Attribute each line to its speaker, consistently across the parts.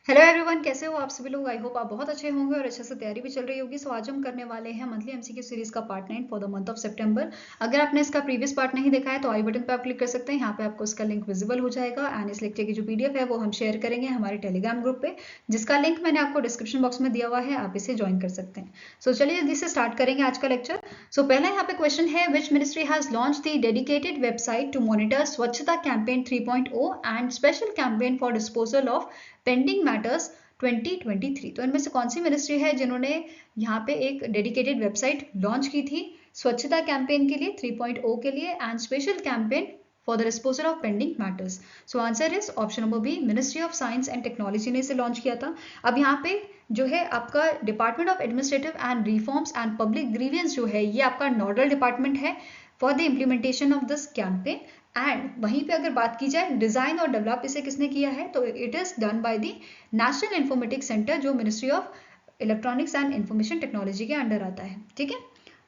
Speaker 1: Hello everyone, कैसे हो आप सभी लोग। आई होप आप बहुत अच्छे होंगे और अच्छे से तैयारी भी चल रही होगी। सो आज हम करने वाले हैं मंथली एमसीक्यू सीरीज का part 9 for the month of सितंबर। अगर आपने इसका प्रीवियस पार्ट नहीं देखा है तो आई बटन पर आप क्लिक कर सकते हैं। यहाँ पे आपको इसका लिंक विजिबल हो जाएगा एंड इस लेक्चर की जो पीडीएफ है वो हम शेयर करेंगे हमारे टेलीग्राम ग्रुप पे, जिसका लिंक मैंने आपको डिस्क्रिप्शन बॉक्स में दिया हुआ है, आप इसे ज्वाइन कर सकते हैं। सो चलिए जल्दी से स्टार्ट करेंगे आज का लेक्चर। सो पहला यहाँ पे क्वेश्चन है, which ministry has launch the dedicated website to monitor Swachhata campaign 3.0 and special campaign for disposal of pending matters 2023। तो इनमें से कौन सी मिनिस्ट्री है जिन्होंने यहाँ पे एक डेडिकेटेड वेबसाइट लॉन्च की थी स्वच्छता कैंपेन के लिए 3.0 के लिए and special campaign for the disposal of pending matters. So answer is option number B, ministry of science and technology ने इसे लॉन्च किया था। अब यहाँ पे जो है आपका department of administrative and reforms and public grievance जो है ये आपका नोडल डिपार्टमेंट है for the implementation of this campaign. And वहीं पे अगर बात की जाए डिजाइन और डेवलप इसे किसने किया है तो it is done by the National Informatics Centre, जो Ministry of electronics and information technology के अंडर आता है। ठीक है,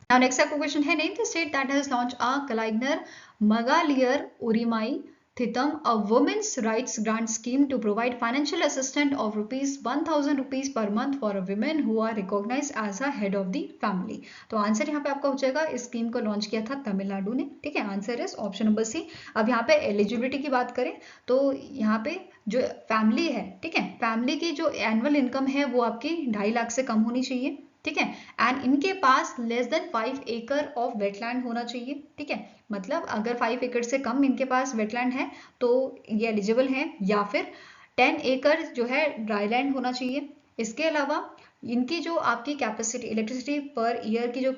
Speaker 1: नाउ नेक्स्ट आपका क्वेश्चन है, name the state that has launch a Kalaignar Magalir Urimai Thittam, a women's rights grant scheme to provide financial assistance of ₹1,000 per month for women who are recognized as a head of the family। तो answer यहाँ पे आपका हो जाएगा, इस scheme को launch किया था तमिलनाडु ने। ठीक है, answer is option number C. अब यहाँ पे एलिजिबिलिटी की बात करें तो यहाँ पे जो फैमिली है, ठीक है, फैमिली की जो एनुअल इनकम है वो आपकी 2.5 लाख से कम होनी चाहिए। ठीक है, एंड इनके पास लेस देन 5 एकड़ ऑफ वेटलैंड होना चाहिए। ठीक है, मतलब अगर 5 एकड़ से कम इनके पास वेटलैंड है तो ये एलिजिबल हैं, या फिर 10 एकड़ जो है ड्राई लैंड होना चाहिए। इसके अलावा इनकी जो आपकी कैपेसिटी इलेक्ट्रिसिटी पर ईयर की जो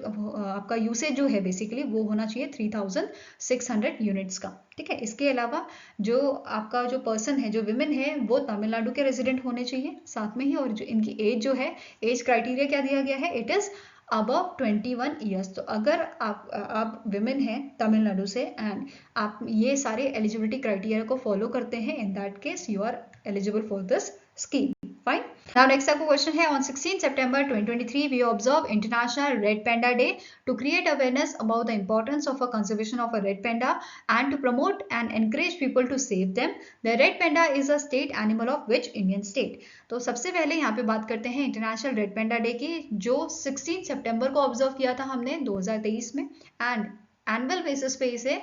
Speaker 1: आपका यूसेज जो है बेसिकली वो होना चाहिए 3600 यूनिट्स का। ठीक है, इसके अलावा जो आपका जो पर्सन है, जो विमेन है, वो तमिलनाडु के रेजिडेंट होने चाहिए साथ में ही। और जो इनकी एज जो है, एज क्राइटेरिया क्या दिया गया है, इट इज अबव 21 ईयर्स। तो अगर आप विमेन हैं तमिलनाडु से एंड आप ये सारे एलिजिबिलिटी क्राइटेरिया को फॉलो करते हैं, in that case you are eligible for this scheme. Fine. Now next आपको क्वेश्चन है, on 16 September 2023 we observe International Red Panda Day to create awareness about the importance of a conservation of a red panda and to promote and encourage people to save them. The red panda is a state animal of which Indian state? तो सबसे पहले यहाँ पे बात करते हैं international red पेंडा day की, जो 16 सितंबर को ऑब्जर्व किया था हमने 2023 में। एंड एनुअल बेसिस पे इसे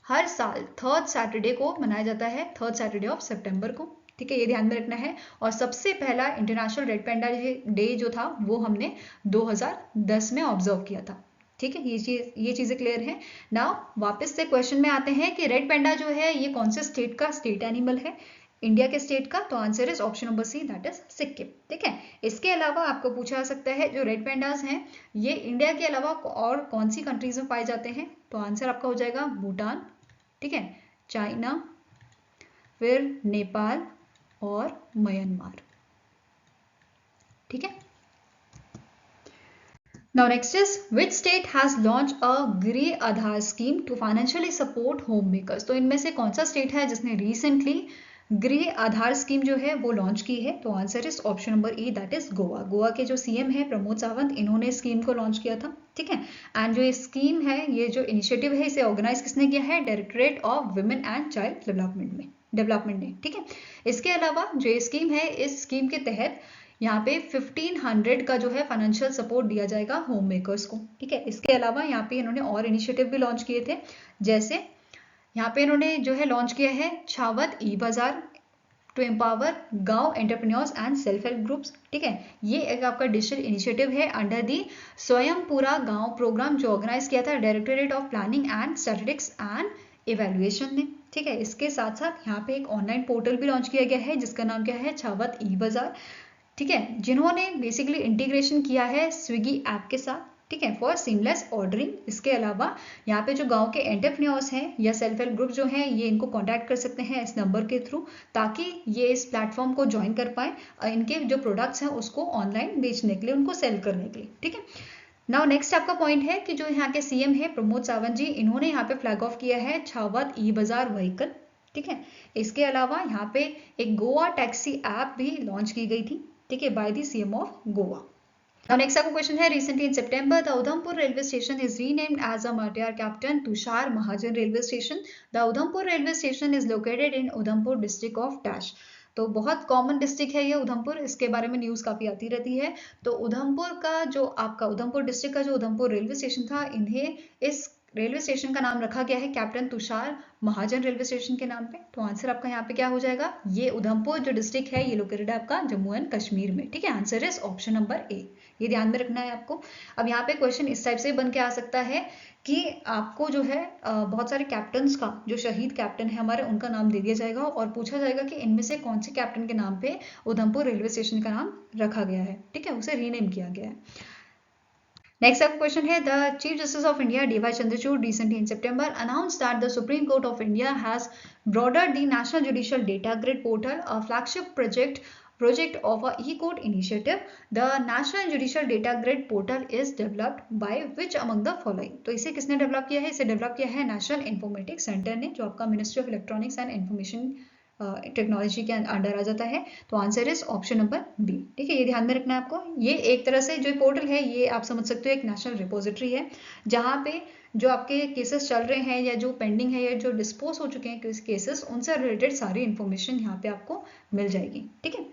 Speaker 1: हर साल थर्ड सैटरडे को मनाया जाता है, थर्ड सैटरडे ऑफ सितंबर को। ठीक है, ये ध्यान में रखना है। और सबसे पहला इंटरनेशनल रेड पेंडा डे जो था वो हमने 2010 में ऑब्जर्व किया था। ठीक है, ये चीजें क्लियर है। नाउ वापस से क्वेश्चन में आते हैं कि रेड पेंडा जो है ये कौन से स्टेट का स्टेट एनिमल है, इंडिया के स्टेट का। तो answer is option number C, that is Sikkim. ठीक है, इसके अलावा आपको पूछा जा सकता है जो रेड पेंडास हैं ये इंडिया के अलावा और कौन सी कंट्रीज में पाए जाते हैं। तो आंसर आपका हो जाएगा भूटान, ठीक है, चाइना, फिर नेपाल और म्यांमार। ठीक है, now next is which state has launched a grey Aadhaar scheme to financially support homemakers। तो इनमें से कौन सा स्टेट है जिसने रिसेंटली ग्रे आधार स्कीम जो है वो लॉन्च की है। तो answer is option number A, that is Goa. Goa के जो सीएम है प्रमोद सावंत, इन्होंने स्कीम को लॉन्च किया था। ठीक है, एंड जो स्कीम है, ये जो इनिशिएटिव है, इसे ऑर्गेनाइज किसने किया है, directorate of women and child development ने। ठीक है, इसके अलावा जो ये स्कीम है, इस स्कीम के तहत यहाँ पे 1500 का जो है फाइनेंशियल सपोर्ट दिया जाएगा होम मेकर्स को। ठीक है, इसके अलावा यहाँ पे इन्होंने और इनिशिएटिव भी लॉन्च किए थे, जैसे यहाँ पे इन्होंने जो है लॉन्च किया है छावत ई बाजार टू एम्पावर गांव entrepreneurs and self help groups. ठीक है, ये एक आपका डिजिटल इनिशिएटिव है अंडर दी स्वयं पूरा गांव प्रोग्राम, जो ऑर्गेनाइज किया था directorate of planning and statistics and evaluation ने। ठीक है, इसके साथ साथ यहाँ पे एक ऑनलाइन पोर्टल भी लॉन्च किया गया है जिसका नाम क्या है, छावत ई बाजार। ठीक है, जिन्होंने बेसिकली इंटीग्रेशन किया है स्विगी ऐप के साथ। ठीक है, फॉर सीमलेस ऑर्डरिंग। इसके अलावा यहाँ पे जो गांव के एंटरप्रेन्योर्स हैं या सेल्फ हेल्प ग्रुप जो हैं, ये इनको कांटेक्ट कर सकते हैं इस नंबर के थ्रू, ताकि ये इस प्लेटफॉर्म को ज्वाइन कर पाए, इनके जो प्रोडक्ट्स हैं उसको ऑनलाइन बेचने के लिए, उनको सेल करने के लिए। ठीक है, नाउ नेक्स्ट आपका पॉइंट है कि जो यहाँ के सीएम है प्रमोद सावंत जी, इन्होंने यहाँ पे फ्लैग ऑफ किया है छावत ई बाजार व्हीकल। ठीक है, इसके अलावा यहाँ पे एक गोवा टैक्सी ऐप भी लॉन्च की गई थी, ठीक है, by the CM of Goa. Now next आपका क्वेश्चन है, recently in September the Udhampur railway station is renamed as a Martyr Captain Tushar Mahajan railway station. The Udhampur railway station is located in Udhampur district of Dash। तो बहुत common district है ये उधमपुर, इसके बारे में news काफ़ी आती रहती है। तो उधमपुर का जो आपका उधमपुर डिस्ट्रिक्ट का जो उधमपुर रेलवे स्टेशन था, इन्हें इस रेलवे स्टेशन का नाम रखा गया है कैप्टन तुषार महाजन रेलवे स्टेशन के नाम पे। तो आंसर आपका यहाँ पे क्या हो जाएगा, ये उधमपुर जो डिस्ट्रिक्ट है ये लोकेटेड है आपका जम्मू एंड कश्मीर में। ठीक है, आंसर इज ऑप्शन नंबर ए, ये ध्यान में रखना है आपको। अब यहाँ पे क्वेश्चन इस टाइप से बन के आ सकता है कि आपको जो है बहुत सारे कैप्टन्स का, जो शहीद कैप्टन है हमारे, उनका नाम दे दिया जाएगा और पूछा जाएगा कि इनमें से कौन से कैप्टन के नाम पे उधमपुर रेलवे स्टेशन का नाम रखा गया है। ठीक है, उसे रीनेम किया गया है। नेक्स्ट आपका क्वेश्न है, the chief justice of India DY Chandrachud recently in September announced that the Supreme Court of India has broadened the National Judicial Data Grid Portal, a flagship project of a e-court initiative. The National Judicial Data Grid Portal is developed by which among the following? तो इसे किसने develop किया है, इसे develop किया है national informatics centre ने, जो आपका ministry of electronics and information technology के अंडर आ जाता है। तो answer is option number B. ठीक है, ये ध्यान में रखना है आपको। ये एक तरह से जो पोर्टल है ये आप समझ सकते हो एक नेशनल रिपोजिटरी है, जहाँ पे जो आपके केसेस चल रहे हैं या जो पेंडिंग है या जो डिस्पोज हो चुके हैं केसेस, उनसे रिलेटेड सारी इंफॉर्मेशन यहाँ पे आपको मिल जाएगी। ठीक है,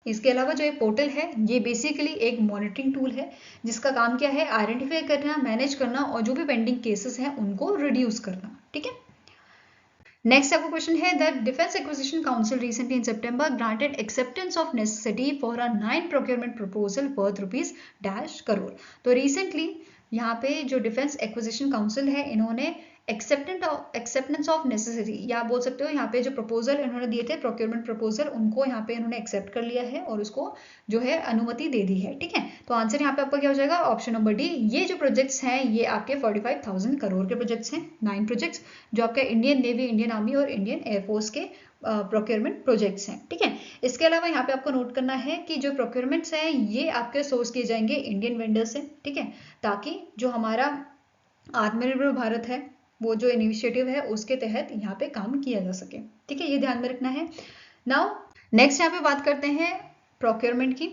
Speaker 1: इसके अलावा जो ये पोर्टल है ये बेसिकली एक मॉनिटरिंग टूल है, जिसका काम क्या है, आइडेंटिफाई करना, मैनेज करना और जो भी पेंडिंग केसेस हैं उनको रिड्यूस करना। ठीक है, नेक्स्ट आपका क्वेश्चन है, the defence acquisition council recently in September granted acceptance of necessity for a 9 procurement proposal worth ₹-crore. तो रिसेंटली यहाँ पे जो डिफेंस एक्विजिशन काउंसिल है, इन्होंने एक्सेप्टेंस ऑफ नेसेसिटी, या बोल सकते हो यहाँ पे जो प्रपोजल इन्होंने दिए थे प्रोक्योरमेंट प्रपोजल, उनको यहाँ पे इन्होंने एक्सेप्ट कर लिया है और उसको जो है अनुमति दे दी है। ठीक है, तो आंसर यहाँ पे आपका क्या हो जाएगा, ऑप्शन नंबर डी। ये जो प्रोजेक्ट्स हैं ये आपके 45,000 करोड़ के प्रोजेक्ट्स हैं, 9 प्रोजेक्ट्स जो आपका इंडियन नेवी, इंडियन आर्मी और इंडियन एयरफोर्स के प्रोक्योरमेंट प्रोजेक्ट्स हैं। ठीक है, इसके अलावा यहाँ पे आपको नोट करना है कि जो प्रोक्योरमेंट्स हैं ये आपके सोर्स किए जाएंगे इंडियन वेंडर से। ठीक है, ताकि जो हमारा आत्मनिर्भर भारत है, वो जो इनिशिएटिव है उसके तहत यहाँ पे काम किया जा सके। ठीक है, ये ध्यान में रखना है। नाउ नेक्स्ट यहाँ पे बात करते हैं प्रोक्योरमेंट की।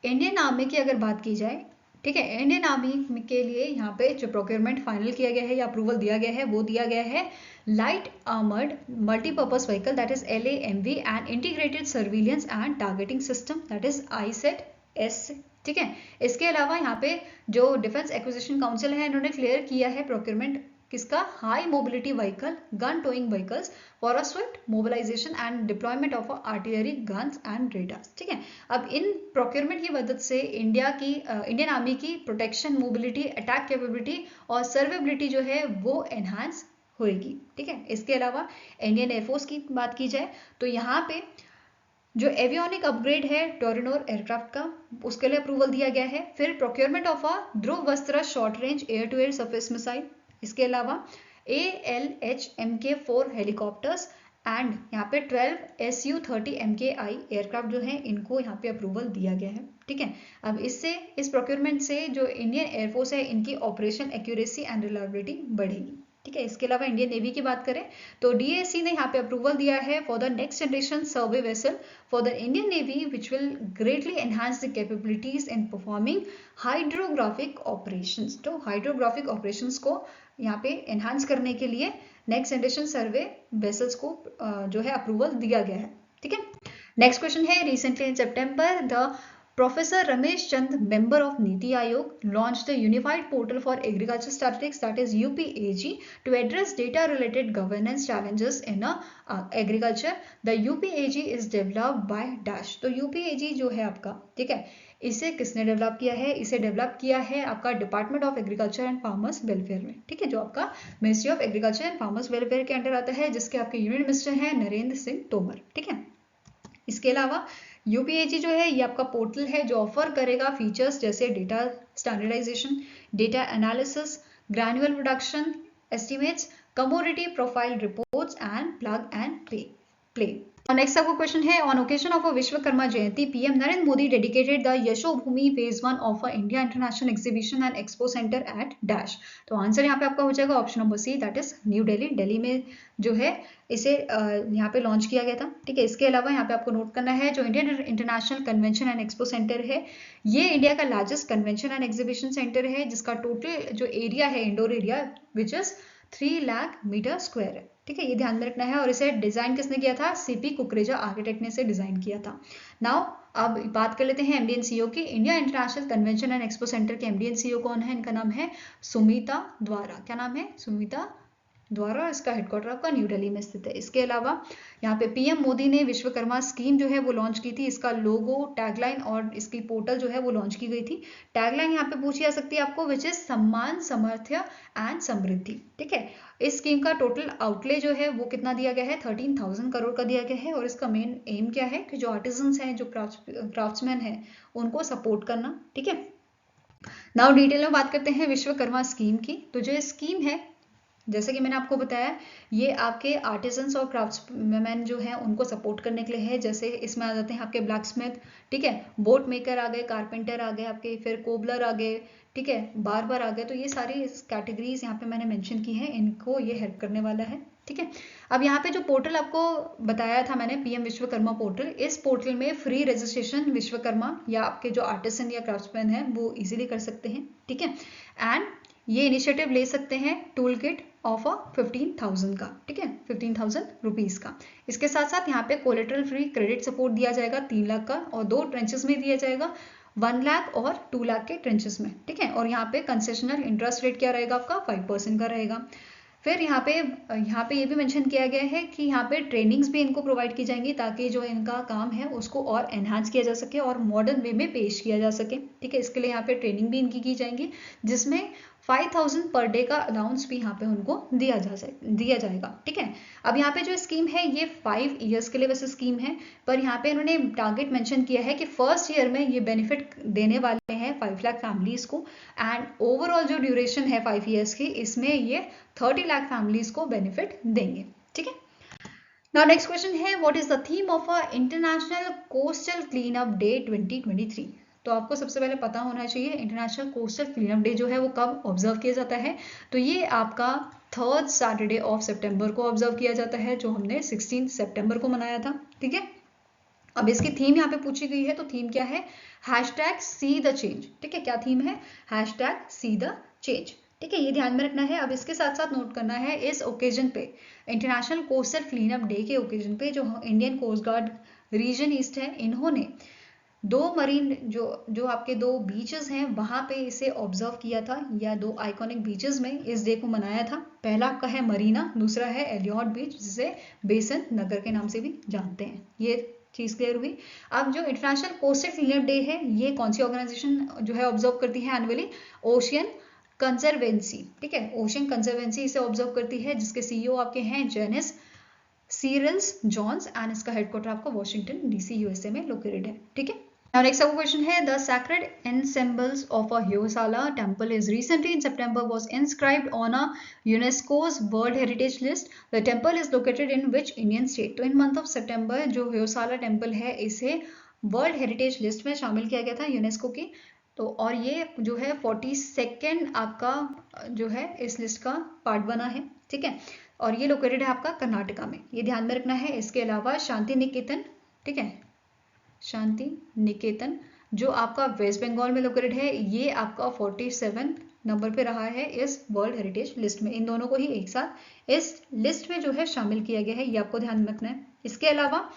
Speaker 1: इंडियन आर्मी की अगर बात की जाए, ठीक है, इंडियन आर्मी के लिए यहाँ पे जो प्रोक्योरमेंट फाइनल किया गया है या अप्रूवल दिया गया है, वो दिया गया है light armoured multipurpose vehicle, that is LAMV, and integrated surveillance and targeting system, that is ISET-S। ठीक है, इसके अलावा यहाँ पे जो डिफेंस एक्विजिशन काउंसिल है, इन्होंने क्लियर किया है प्रोक्योरमेंट किसका, high mobility vehicle gun towing vehicles for a swift mobilisation and deployment of artillery guns and radars. ठीक है, अब इन प्रोक्योरमेंट की मदद से इंडियन आर्मी की प्रोटेक्शन, मोबिलिटी, अटैक कैपेबिलिटी और सर्वेबिलिटी जो है वो एनहांस होएगी। ठीक है, इसके अलावा इंडियन एयरफोर्स की बात की जाए तो यहाँ पे जो एवियोनिक अपग्रेड है टोरिनोर एयरक्राफ्ट का, उसके लिए अप्रूवल दिया गया है। फिर procurement of a Dhruvastra short range air to air surface missile, इसके अलावा ALH-MK4 हेलीकॉप्टर्स एंड यहाँ पे 12 Su-30 MKI एयरक्राफ्ट जो हैं इनको यहाँ पे अप्रूवल दिया गया है। ठीक है, अब इस प्रोक्योरमेंट से जो इंडियन एयरफोर्स है इनकी ऑपरेशन एक्यूरेसी एंड रिलायबिलिटी बढ़ेगी। ठीक है, इसके अलावा इंडियन नेवी की बात करें तो DAC ने यहाँ पे अप्रूवल दिया है for the next generation survey vessel for the Indian navy which will greatly enhance the capabilities in performing hydrographic operations. तो हाइड्रोग्राफिक ऑपरेशंस को यहाँ पे एनहांस करने के लिए नेक्स्ट जनरेशन सर्वे वेसल्स को जो है अप्रूवल दिया गया है। ठीक है, नेक्स्ट क्वेश्चन है, recently in September the Professor Ramesh Chand, member of Niti Aayog, launched the Unified Portal for Agriculture Statistics, that is UPAG, to address data-related governance challenges in agriculture. The UPAG is developed by Dash. तो UPAG जो है आपका, ठीक है, इसे किसने develop किया है, इसे डेवलप किया है आपका department of agriculture and farmers welfare में। ठीक है, जो आपका ministry of agriculture and farmers welfare के अंडर आता है, जिसके आपके यूनियन मिनिस्टर हैं नरेंद्र सिंह तोमर। ठीक है, इसके अलावा UPAG जो है ये आपका पोर्टल है जो ऑफर करेगा फीचर्स जैसे data standardisation, data analysis, granular production estimates, commodity profile reports and plug and play. और नेक्स्ट आपका क्वेश्चन है, on occasion of a Vishwakarma Jayanti PM Narendra Modi dedicated the Yashobhoomi phase 1 of India International Exhibition and expo Centre at dash. तो answer यहाँ पे आपका हो जाएगा option number C, that is New Delhi. Delhi में जो है इसे यहाँ पे लॉन्च किया गया था। ठीक है, इसके अलावा यहाँ पे आपको नोट करना है जो Indian international convention and expo centre है ये इंडिया का largest convention and exhibition centre है, जिसका टोटल जो एरिया है indoor area which is 3 lakh metre square है। ठीक है, ये ध्यान में रखना है। और इसे डिजाइन किसने किया था? सीपी कुकरेजा आर्किटेक्ट ने इसे डिजाइन किया था। नाउ अब बात कर लेते हैं एमडीएनसीओ की। India international convention and expo centre के एमडीएनसीओ कौन है? इनका नाम है सुमिता द्वारा। क्या नाम है? सुमिता द्वारा। इसका हेडक्वार्टर आपका न्यू दिल्ली में स्थित है। इसके अलावा यहाँ पे पीएम मोदी ने विश्वकर्मा स्कीम जो है वो लॉन्च की थी। इसका लोगो, टैगलाइन और इसकी पोर्टल जो है वो लॉन्च की गई थी। टैगलाइन यहाँ पे पूछी जा सकती है आपको, विच इज सम्मान, सामर्थ्य एंड समृद्धि। ठीक है, इस स्कीम का टोटल आउटले जो है वो कितना दिया गया है? 13,000 करोड़ का दिया गया है। और इसका मेन एम क्या है कि जो आर्टिजन्स हैं, जो क्राफ्ट्समैन हैं, उनको सपोर्ट करना। ठीक है, नाउ डिटेल में बात करते हैं विश्वकर्मा स्कीम की। तो जो स्कीम है, जैसे कि मैंने आपको बताया, ये आपके आर्टिजन्स और क्राफ्ट्समैन जो हैं उनको सपोर्ट करने के लिए है। जैसे इसमें आ जाते हैं आपके ब्लैक स्मिथ, ठीक है, बोट मेकर आ गए, कारपेंटर आ गए आपके, फिर कोबलर आ गए, ठीक है, बार्बर आ गए। तो ये सारी कैटेगरीज यहाँ पे मैंने मेंशन की हैं, इनको ये हेल्प करने वाला है। ठीक है, अब यहाँ पे जो पोर्टल आपको बताया था मैंने, पीएम विश्वकर्मा पोर्टल, इस पोर्टल में फ्री रजिस्ट्रेशन विश्वकर्मा या आपके जो आर्टिसन या क्राफ्ट्समैन हैं वो इजीली कर सकते हैं। ठीक है, एंड ये इनिशिएटिव ले सकते हैं टूल किट ऑफ 15,000 का। ठीक है, 15,000 रुपीज का। इसके साथ साथ यहाँ पे कोलेटरल फ्री क्रेडिट सपोर्ट दिया जाएगा 3 लाख का, और 2 ट्रेंचेस में दिया जाएगा, 1 लाख और 2 लाख के ट्रेंचेस में। ठीक है, और यहाँ पे कंसेशनल इंटरेस्ट रेट क्या रहेगा आपका? 5% का रहेगा। फिर यहाँ पे ये भी मेंशन किया गया है कि यहाँ पे ट्रेनिंग्स भी इनको प्रोवाइड की जाएंगी, ताकि जो इनका काम है उसको और एनहांस किया जा सके और मॉडर्न वे में पेश किया जा सके। ठीक है, इसके लिए यहाँ पे ट्रेनिंग भी इनकी की जाएंगी, जिसमें 5,000 पर डे का अलाउंस भी यहाँ पे उनको दिया जाएगा। ठीक है, अब यहाँ पे जो स्कीम है ये 5 ईयर्स के लिए वैसे स्कीम है, पर यहाँ पे इन्होंने टारगेट मेंशन किया है कि फर्स्ट ईयर में ये बेनिफिट देने वाले हैं 5 लाख फैमिलीज को, एंड ओवरऑल जो ड्यूरेशन है 5 ईयर्स की, इसमें ये 30 लाख फैमिलीज को बेनिफिट देंगे। ठीक है, नाउ नेक्स्ट क्वेश्चन है, what is the theme of a international coastal clean up day 2023? तो आपको सबसे पहले पता होना चाहिए international coastal clean up day जो है वो कब ऑब्जर्व किया जाता है। तो ये आपका 3rd सैटरडे ऑफ सितंबर को ऑब्जर्व किया जाता है, जो हमने 16 सितंबर को मनाया था। ठीक है, अब इसकी थीम यहाँ पे पूछी गई है, तो थीम क्या है? #See the change. ठीक है, क्या थीम है? #See the change. ठीक है, ये ध्यान में रखना है। अब इसके साथ साथ नोट करना है, इस ओकेजन पे, international coastal clean up day के ओकेजन पे, जो Indian coast guard region east है, इन्होंने 2 मरीन जो आपके 2 बीचेस हैं वहां पे इसे ऑब्जर्व किया था, या 2 आइकॉनिक बीचेस में इस डे को मनाया था। पहला आपका है मरीना, दूसरा है एलियट बीच, जिसे बेसन नगर के नाम से भी जानते हैं। ये चीज क्लियर हुई। अब जो international coastal clean up day है, ये कौन सी ऑर्गेनाइजेशन जो है ऑब्जर्व करती है एनुअली? Ocean conservancy. ठीक है, ओशियन कंजर्वेंसी इसे ऑब्जर्व करती है, जिसके सीईओ आपके हैं जेनिस सीरल्स जॉन्स, एंड इसका हेडक्वार्टर आपका वॉशिंगटन डीसी यूएसए में लोकेटेड है। ठीक है, now next question है, the sacred ensembles of a Hoysala temple is recently in September was inscribed on a UNESCO's World Heritage List. The temple is located in which Indian state? तो in month of September जो Hoysala temple है, इसे world heritage list में शामिल किया गया था UNESCO की। तो और ये जो है 42nd आपका जो है इस लिस्ट का पार्ट बना है। ठीक है, और ये लोकेटेड है आपका कर्नाटका में, ये ध्यान में रखना है। इसके अलावा शांति निकेतन, ठीक है, शांति निकेतन जो आपका वेस्ट बंगाल में लोकेटेड है, ये आपका 47 नंबर पे रहा है इस वर्ल्ड हेरिटेज लिस्ट में। इन दोनों को ही एक साथ इस लिस्ट में जो है शामिल किया गया है, ये आपको ध्यान में रखना है। इसके अलावा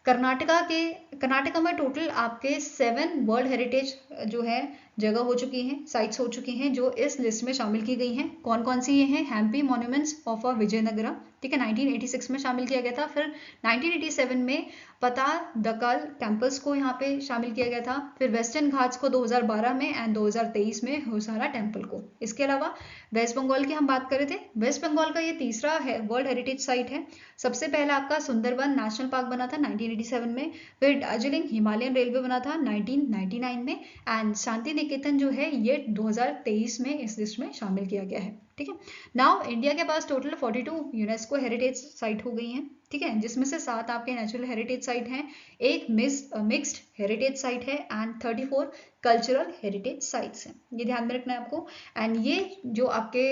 Speaker 1: कर्नाटका में टोटल आपके 7 वर्ल्ड हेरिटेज जो है जगह हो चुकी हैं, साइट्स हो चुकी हैं, जो इस लिस्ट में शामिल की गई हैं। कौन कौन सी ये हैं? हैम्पी मॉन्यूमेंट्स ऑफ विजयनगरा, ठीक है, 1986 में शामिल किया गया था। फिर 1987 में पतादकल टेम्पल्स को यहाँ पे शामिल किया गया था। फिर वेस्टर्न घाट्स को 2012 में, एंड 2023 में होसारा टेम्पल को। इसके अलावा वेस्ट बंगाल की हम बात कर रहे थे, वेस्ट बंगाल का ये तीसरा है वर्ल्ड हेरिटेज साइट है। सबसे पहला आपका सुंदरबन नेशनल पार्क बना था 1987 में। फिर दार्जिलिंग हिमालयन रेलवे बना था 1999 में, एंड शांति निकेतन जो है ये 2023 में इस लिस्ट में शामिल किया गया है। ठीक है, नाउ इंडिया के पास टोटल 42 यूनेस्को हेरिटेज साइट हो गई हैं। ठीक है, जिसमें से 7 आपके नेचुरल हेरिटेज साइट हैं, एक मिक्स्ड हेरिटेज साइट है, एंड 34 कल्चरल हेरिटेज साइट्स हैं। ये ध्यान में रखना है आपको। एंड ये जो आपके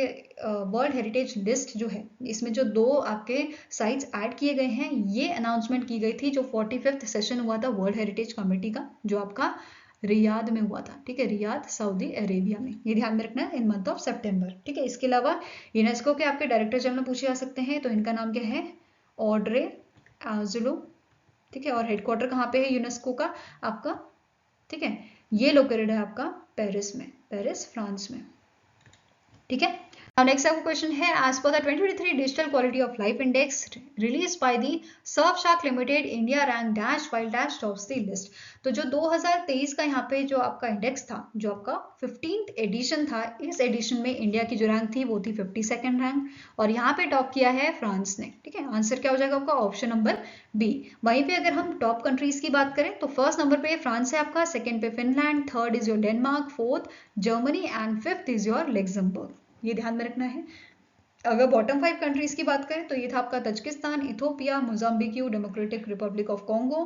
Speaker 1: वर्ल्ड हेरिटेज लिस्ट जो है, इसमें जो 2 आपके साइट्स ऐड किए गए हैं, ये अनाउंसमेंट की गई थी जो 45th सेशन हुआ था वर्ल्ड हेरिटेज कमेटी का, जो आपका रियाद में हुआ था, ठीक है, रियाद सऊदी अरेबिया में, ये ध्यान में रखना है, इन मंथ ऑफ सितंबर, ठीक है। इसके अलावा यूनेस्को के आपके डायरेक्टर जनरल पूछे जा सकते हैं, तो इनका नाम क्या है, ऑड्रे आजुलो, ठीक है। और हेडक्वार्टर कहाँ पे है यूनेस्को का आपका, ठीक है, ये लोकेटेड है आपका पेरिस में, पेरिस फ्रांस में, ठीक है। Now next आपका क्वेश्चन है, as per the 2023 Digital Quality of Life Index released by the Surfshark Limited, India ranked dash while dash tops the list। तो जो 2023 का यहाँ पे जो आपका इंडेक्स था, जो आपका 15th एडिशन था, इस एडिशन में इंडिया की जो रैंक थी वो थी 52nd रैंक, और यहाँ पे टॉप किया है फ्रांस ने, ठीक है। आंसर क्या हो जाएगा आपका, ऑप्शन नंबर बी। वहीं पे अगर हम टॉप कंट्रीज की बात करें तो फर्स्ट नंबर पे फ्रांस है आपका, सेकंड पे Finland, third is your Denmark, fourth Germany and fifth is your Luxembourg, ये ध्यान में रखना है। अगर बॉटम 5 कंट्रीज की बात करें तो ये था आपका Tajikistan, Ethiopia, Mozambique, democratic Republic of Congo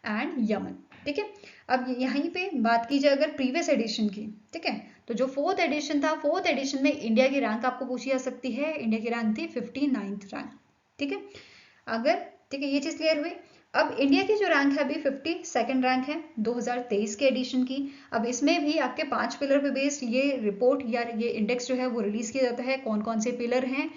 Speaker 1: and Yemen, ठीक है। अब यहीं पे बात की जाए अगर प्रीवियस एडिशन की, ठीक है, तो जो फोर्थ एडिशन था, फोर्थ एडिशन में इंडिया की रैंक आपको पूछी जा सकती है, इंडिया की रैंक थी 59th रैंक, ठीक है। अगर, ठीक है, ये चीज क्लियर हुई। अब इंडिया की जो रैंक है अभी 52nd रैंक है 2023 के एडिशन की। अब इसमें भी आपके 5 पिलर पे बेस्ड ये रिपोर्ट या ये इंडेक्स जो है वो रिलीज किया जाता है। कौन कौन से पिलर हैं,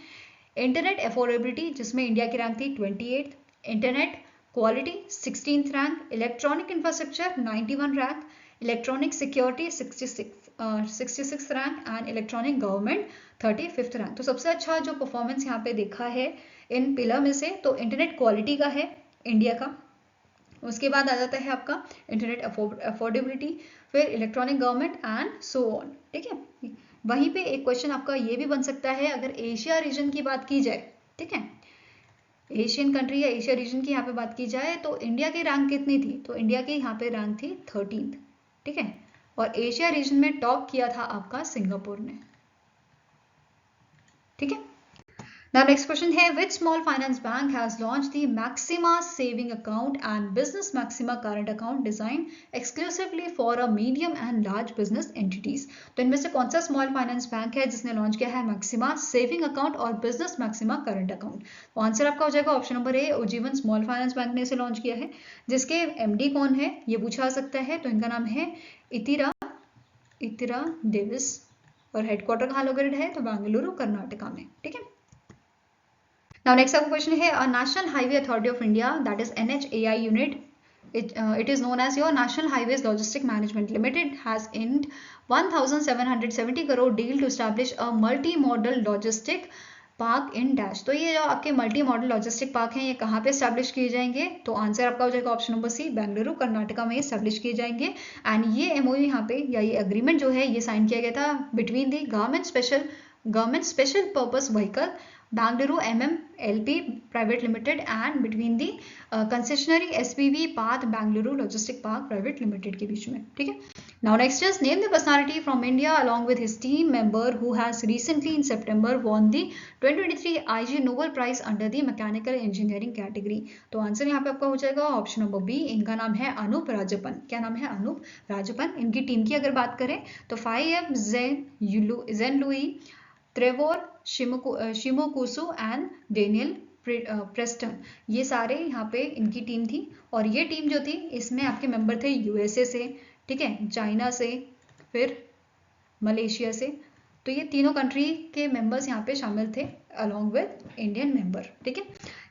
Speaker 1: इंटरनेट अफोर्डेबिलिटी जिसमें इंडिया की रैंक थी 28th, internet quality 16th rank, electronic infrastructure 91 rank, electronic security 66 rank and electronic government 35th rank. तो सबसे अच्छा जो परफॉर्मेंस यहाँ पे देखा है इन पिलर में से तो इंटरनेट क्वालिटी का है इंडिया का, उसके बाद आ जाता है आपका इंटरनेट अफोर्डेबिलिटी, फिर electronic government and so on, ठीक है। वहीं पे एक क्वेश्चन आपका ये भी बन सकता है, अगर एशिया रीजन की बात की जाए, ठीक है, एशियन कंट्री या एशिया रीजन की यहाँ पे बात की जाए तो इंडिया की रैंक कितनी थी, तो इंडिया की यहाँ पे रैंक थी 13th, ठीक है। और एशिया रीजन में टॉप किया था आपका सिंगापुर ने, ठीक है। Now next question है, which small finance bank has launched the Maxima saving account and Business Maxima current account designed exclusively for a medium and large business entities। तो इनमें से कौन सा स्मॉल फाइनेंस बैंक है जिसने लॉन्च किया है मैक्सिमा सेविंग अकाउंट और बिजनेस मैक्सिमा करंट अकाउंट। तो आंसर आपका हो जाएगा ऑप्शन नंबर ए, उज्जीवन स्मॉल फाइनेंस बैंक ने इसे लॉन्च किया है। जिसके एमडी कौन है ये पूछा जा सकता है, तो इनका नाम है इतिरा डेविस, और हेडक्वार्टर कहाँ लोकेटेड है, तो बेंगलुरु कर्नाटका में, ठीक है। Now next आपका क्वेश्चन है, national highway authority of India that is NHAI unit, it is known as your National Highways Logistic Management Limited has inked 1770 crore deal to establish a multi-modal logistic park in dash. तो ये जो आपके multi modal logistic park हैं ये कहाँ पे establish किए जाएंगे, तो आंसर आपका हो जाएगा option number C, Bengaluru Karnataka में स्टैब्लिश किए जाएंगे। एंड ये एमओयू यहाँ पे या ये एग्रीमेंट जो है ये साइन किया गया था between the government special purpose vehicle Bangalore MMLP Private Limited and between the concessionary SPV Path Bangalore Logistic Park Private Limited के बीच में, ठीक है। Now next is name the personality from India along with his team member who has recently in September won the 2023 IG Nobel Prize under the Mechanical Engineering category। तो answer यहाँ पे आपका हो जाएगा ऑप्शन नंबर बी, इनका नाम है अनूप राजप्पन। क्या नाम है, अनूप राजप्पन। इनकी टीम की अगर बात करें तो 5M Jen Louie, Trevor Shimokusu and Daniel Preston, ये सारे यहाँ पे इनकी टीम थी। और ये टीम जो थी इसमें आपके मेंबर थे यूएसए से, ठीक है, चाइना से, फिर मलेशिया से। तो ये तीनों कंट्री के मेंबर्स यहाँ पे शामिल थे अलॉन्ग विद इंडियन मेंबर, ठीक है।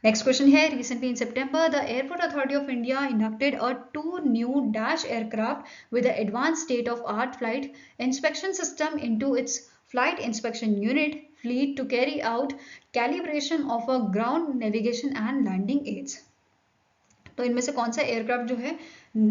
Speaker 1: नेक्स्ट क्वेश्चन है, recently in September the airport authority of India enacted a 2 new dash aircraft with advance state of art flight inspection system into its Flight Inspection Unit fleet to carry out calibration of a ground navigation and landing aids। तो इनमें से कौन सा aircraft जो है,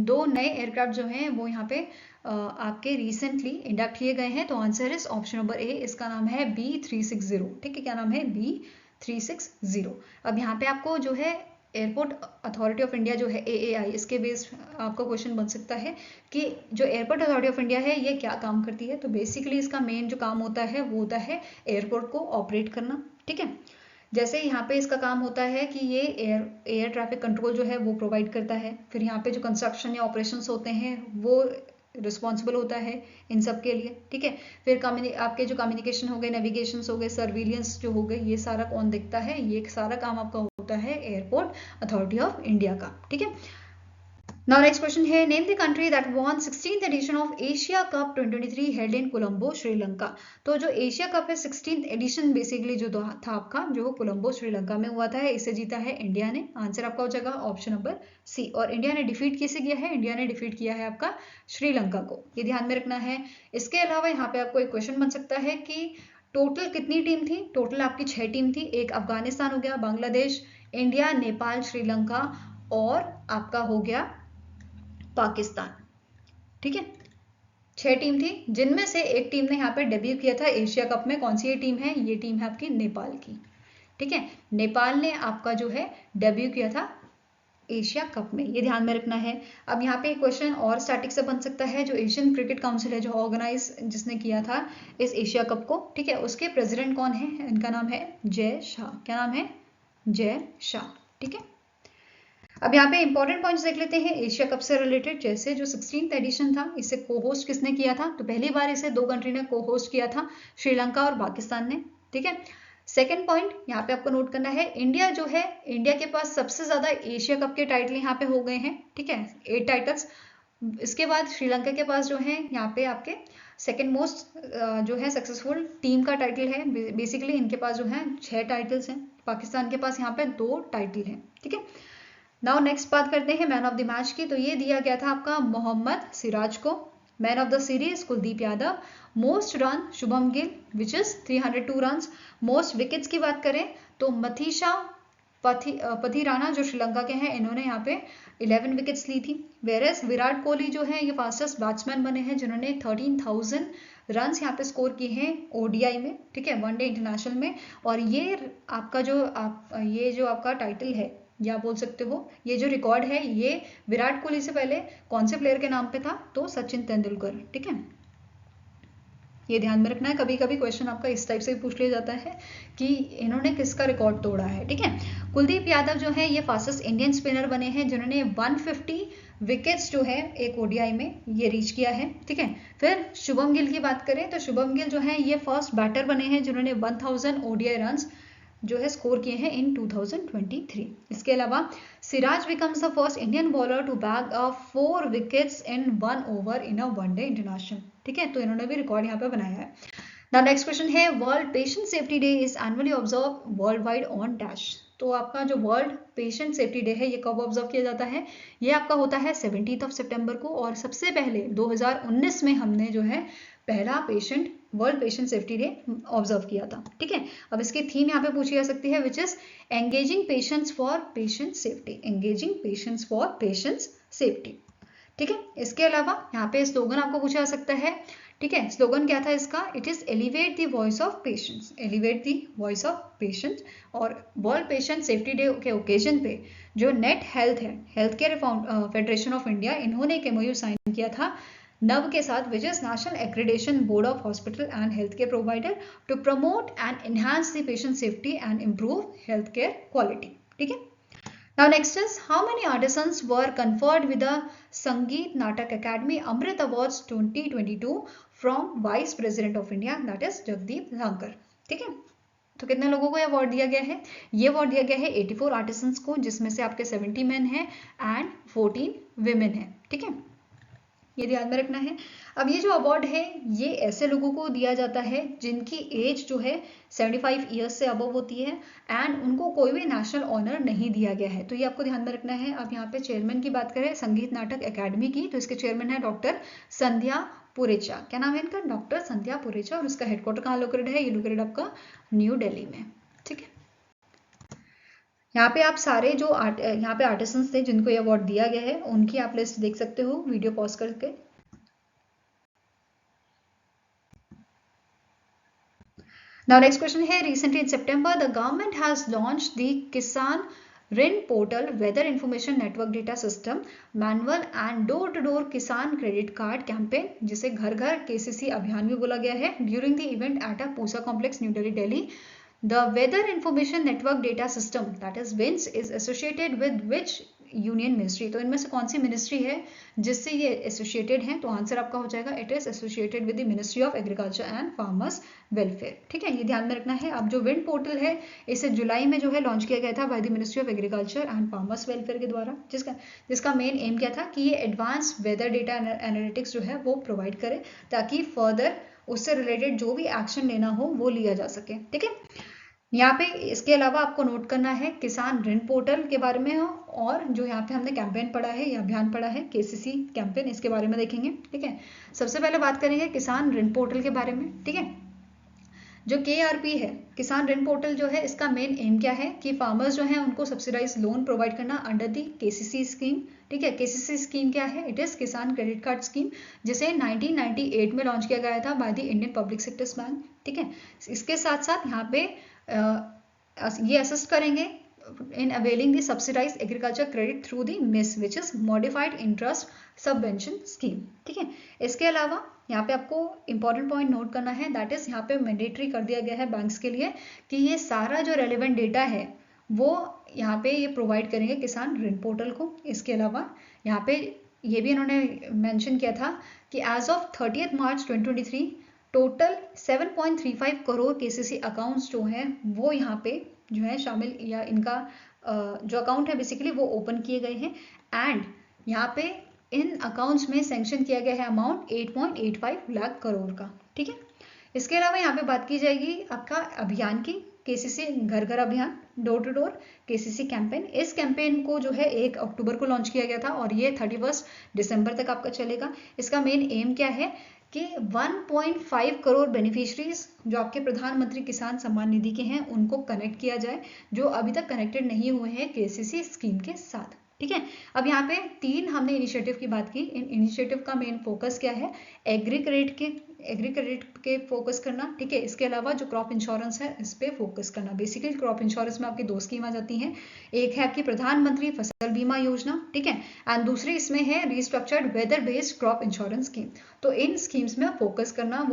Speaker 1: 2 नए aircraft जो हैं वो यहाँ पे आपके रिसेंटली इंडक्ट किए गए हैं। तो आंसर इज ऑप्शन नंबर ए, इसका नाम है B360, ठीक है, क्या नाम है, B360। अब यहाँ पे आपको जो है एयरपोर्ट अथॉरिटी ऑफ इंडिया जो है AAI, इसके बेस्ड आपका क्वेश्चन बन सकता है कि जो एयरपोर्ट अथॉरिटी ऑफ इंडिया है ये क्या काम करती है। तो बेसिकली इसका मेन जो काम होता है वो होता है एयरपोर्ट को ऑपरेट करना, ठीक है। जैसे यहाँ पे इसका काम होता है कि ये एयर ट्रैफिक कंट्रोल जो है वो प्रोवाइड करता है, फिर यहाँ पे जो कंस्ट्रक्शन या ऑपरेशंस होते हैं वो रिस्पॉन्सिबल होता है इन सब के लिए, ठीक है। फिर आपके जो कम्युनिकेशन हो गए, नेविगेशन हो गए, सर्विलियंस जो हो गए, ये सारा कौन देखता है, ये सारा काम आपका होता है एयरपोर्ट अथॉरिटी ऑफ इंडिया का, ठीक है। Now next question है, name the country that won 16th edition of Asia Cup 2023 held in Colombo, Sri Lanka. तो जो एशिया कप है 16th एडिशन बेसिकली जो था आपका, जो कोलंबो श्रीलंका में हुआ था, इसे जीता है इंडिया ने। आंसर आपका हो जाएगा ऑप्शन नंबर सी। और इंडिया ने डिफीट किसे किया है? इंडिया ने डिफीट किया है आपका श्रीलंका को, ये ध्यान में रखना है। इसके अलावा यहाँ पे आपको एक क्वेश्चन बन सकता है कि टोटल कितनी टीम थी? टोटल आपकी 6 टीम थी। एक अफगानिस्तान हो गया, बांग्लादेश, इंडिया, नेपाल, श्रीलंका और आपका हो गया पाकिस्तान। ठीक है, 6 टीम थी, जिनमें से एक टीम ने यहाँ पे डेब्यू किया था एशिया कप में। कौन सी ये टीम है? ये टीम है आपकी नेपाल की। ठीक है, नेपाल ने आपका जो है डेब्यू किया था एशिया कप में, ये ध्यान में रखना है। अब यहाँ पे एक क्वेश्चन और स्टैटिक से बन सकता है, जो एशियन क्रिकेट काउंसिल है, जो ऑर्गेनाइज जिसने किया था इस एशिया कप को, ठीक है, उसके प्रेसिडेंट कौन है? इनका नाम है जय शाह। क्या नाम है? जय शाह। ठीक है, अब यहाँ पे इंपॉर्टेंट पॉइंट्स देख लेते हैं एशिया कप से रिलेटेड। जैसे जो 16th एडिशन था, इसे को होस्ट किसने किया था? तो पहली बार इसे 2 कंट्री ने को होस्ट किया था, श्रीलंका और पाकिस्तान ने। ठीक है, सेकेंड पॉइंट यहाँ पे आपको नोट करना है, इंडिया जो है, इंडिया के पास सबसे ज्यादा एशिया कप के टाइटल यहाँ पे हो गए हैं। ठीक है, 8 टाइटल्स। इसके बाद श्रीलंका के पास जो है यहाँ पे आपके सेकेंड मोस्ट जो है सक्सेसफुल टीम का टाइटल है। बेसिकली इनके पास जो है 6 टाइटल्स हैं, पाकिस्तान के पास यहाँ पे 2 टाइटल हैं। ठीक है, नाउ नेक्स्ट बात करते हैं मैन ऑफ द मैच की। तो ये दिया गया था आपका मोहम्मद सिराज को। Man of the series Kuldeep Yadav. Most run Shubham Gill which is 302 run. Most wickets की बात करें तो मथीशा पथिराना जो श्रीलंका के हैं, इन्होंने यहाँ पे 11 विकेट्स ली थी। वेरेस विराट कोहली जो है ये फास्टेस्ट बैट्समैन बने हैं, जिन्होंने 13,000 रन यहाँ पे स्कोर किए हैं ओडीआई में। ठीक है, वनडे इंटरनेशनल में। और ये आपका जो आपका टाइटल है, या बोल सकते हो ये जो रिकॉर्ड है, ये विराट कोहली से पहले कौन से प्लेयर के नाम पे था? तो सचिन तेंदुलकर। ठीक है, ये ध्यान में रखना है। कभी कभी क्वेश्चन आपका इस टाइप से भी पूछ लिया जाता है कि इन्होंने किसका रिकॉर्ड तोड़ा है। ठीक है, कुलदीप यादव जो है ये फास्टेस्ट इंडियन स्पिनर बने हैं, जिन्होंने 150 विकेट्स जो है एक ओडीआई में ये रीच किया है। ठीक है, फिर शुभम गिल की बात करें तो शुभम गिल जो है ये फर्स्ट बैटर बने हैं, जिन्होंने 1000 ओडीआई रन जो है स्कोर किए हैं इन 2023। इसके अलावा Siraj becomes the first Indian bowler to bag 4 wickets in 1 over in a one day international. ठीक है, तो इन्होंने भी रिकॉर्ड यहाँ पे बनाया है। द नेक्स्ट क्वेश्चन है, world patient safety day is annually observe world wide on dash. तो आपका जो वर्ल्ड पेशेंट सेफ्टी डे है, ये कब ऑब्जर्व किया जाता है? ये आपका होता है 17 सितंबर को। और सबसे पहले 2019 में हमने जो है पहला world patient safety day observe किया था। ठीक है, अब इसकी थीम यहाँ पे पूछी जा सकती है, which is engaging patients for patient safety. Engaging patients for patients safety. ठीक है, इसके अलावा यहाँ पे स्लोगन आपको पूछा जा सकता है। ठीक है, स्लोगन क्या था इसका? It is elevate the voice of patients. Elevate the voice of patients. और वर्ल्ड पेशेंट सेफ्टी डे के ओकेजन पे जो नेट हेल्थ है, health care federation of India, इन्होंने एक एमओयू साइन किया था NAV के साथ, which is national accreditation board of hospital and health care provider, to promote and enhance the patient safety and improve health care quality. ठीक है, now next is, how many artisans were conferred with the Sangeet Natak Academy Amrit Awards 2022 from Vice President of India, that is Jagdeep Dhankar। ठीक है, तो कितने लोगों को award दिया गया है? ये अवार्ड दिया गया है 84 आर्टिसंस को, जिसमें से आपके 70 मेन हैं एंड 14 विमेन हैं। ठीक है, ये ध्यान में रखना है। अब ये जो अवार्ड है, ये ऐसे लोगों को दिया जाता है जिनकी एज जो है 75 ईयर्स से अबव होती है एंड उनको कोई भी नेशनल ऑनर नहीं दिया गया है, तो ये आपको ध्यान में रखना है। अब यहाँ पे चेयरमैन की बात करें संगीत नाटक एकेडमी की, तो इसके चेयरमैन है डॉक्टर संध्या पुरेचा। क्या नाम है इनका? डॉक्टर संध्या पुरेचा। और उसका हेडक्वार्टर कहाँ लोकेटेड है? ये लोकेटेड आपका न्यू दिल्ली में। ठीक है, यहाँ पे आप सारे जो यहाँ पे आर्टिसंस थे जिनको ये अवार्ड दिया गया है, उनकी आप लिस्ट देख सकते हो वीडियो पॉज करके। Now next question है, recently in September the government has launched the Kisan Rin Portal Weather Information Network Data System Manual and Door-to-Door Kisan Credit Card Campaign, जिसे घर घर KCC अभियान भी बोला गया है, during the event at a Pusa Complex, New Delhi, Delhi. The Weather Information Network Data System, that is WINS, is associated with which union ministry. तो इनमें से कौन सी मिनिस्ट्री है जिससे ये एसोसिएटेड है? तो आंसर आपका हो जाएगा it is associated with the ministry of agriculture and farmers welfare. ठीक है, ये ध्यान में रखना है। अब जो विंड पोर्टल है इसे जुलाई में जो है लॉन्च किया गया था by the ministry of agriculture and farmers welfare के द्वारा, जिसका मेन एम क्या था कि ये एडवांस वेदर डेटा एनालिटिक्स जो है वो प्रोवाइड करे ताकि फर्दर उससे रिलेटेड जो भी एक्शन लेना हो वो लिया जा सके। ठीक है, यहाँ पे इसके अलावा आपको नोट करना है किसान ऋण पोर्टल के बारे में, और जो यहाँ पे हमने कैंपेन पढ़ा है या अभियान पढ़ा है केसीसी कैंपेन, इसके बारे में देखेंगे। ठीक है, सबसे पहले बात करेंगे किसान ऋण पोर्टल के बारे में। ठीक है, जो KRP है किसान ऋण पोर्टल जो है इसका मेन एम क्या है कि फार्मर्स जो है उनको सब्सिडाइज लोन प्रोवाइड करना अंडर दी KCC स्कीम। ठीक है, KCC स्कीम क्या है? इट इज किसान क्रेडिट कार्ड स्कीम, जिसे 1998 में लॉन्च किया गया था by the Indian public sectors bank. ठीक है, इसके साथ साथ यहाँ पे ये असिस्ट करेंगे in availing the subsidized agriculture credit through the MIS which is modified interest subvention scheme। ठीक है, इसके अलावा यहाँ पे आपको इंपॉर्टेंट पॉइंट नोट करना है, दैट इज यहाँ पे मैंडेटरी कर दिया गया है बैंक्स के लिए कि ये सारा जो रेलिवेंट डेटा है वो यहाँ पे ये प्रोवाइड करेंगे किसान ऋण पोर्टल को। इसके अलावा यहाँ पे ये भी इन्होंने मेंशन किया था कि as of 30 March 2023 total 7.35 crore KCC accounts जो हैं वो यहाँ पे जो है शामिल, या इनका जो अकाउंट है बेसिकली वो ओपन किए गए हैं, एंड यहाँ पे इन अकाउंट्स में सैंक्शन किया गया है अमाउंट 8.85 लाख करोड़ का। ठीक है, इसके अलावा यहाँ पे बात की जाएगी आपका अभियान की, KCC घर घर अभियान, door to door KCC campaign. इस कैंपेन को जो है 1 अक्टूबर को लॉन्च किया गया था और ये 31 दिसंबर तक आपका चलेगा। इसका मेन एम क्या है कि 1.5 करोड़ बेनिफिशरीज जो आपके प्रधानमंत्री किसान सम्मान निधि के हैं उनको कनेक्ट किया जाए जो अभी तक कनेक्टेड नहीं हुए हैं KCC स्कीम के साथ। ठीक है, अब यहाँ पे 3 हमने इनिशिएटिव की बात की। इन इनिशिएटिव का मेन फोकस क्या है? एग्री क्रेडिट के फोकस करना। ठीक है, इसके अलावा जो क्रॉप इंश्योरेंस है इस पे फोकस करना। बेसिकली क्रॉप इंश्योरेंस में आपकी 2 स्कीम आ जाती हैं, एक है आपकी प्रधानमंत्री फसल बीमा योजना, ठीक है, एंड दूसरी इसमें है restructured weather based crop insurance scheme. तो इन स्कीम्स में फोकस करना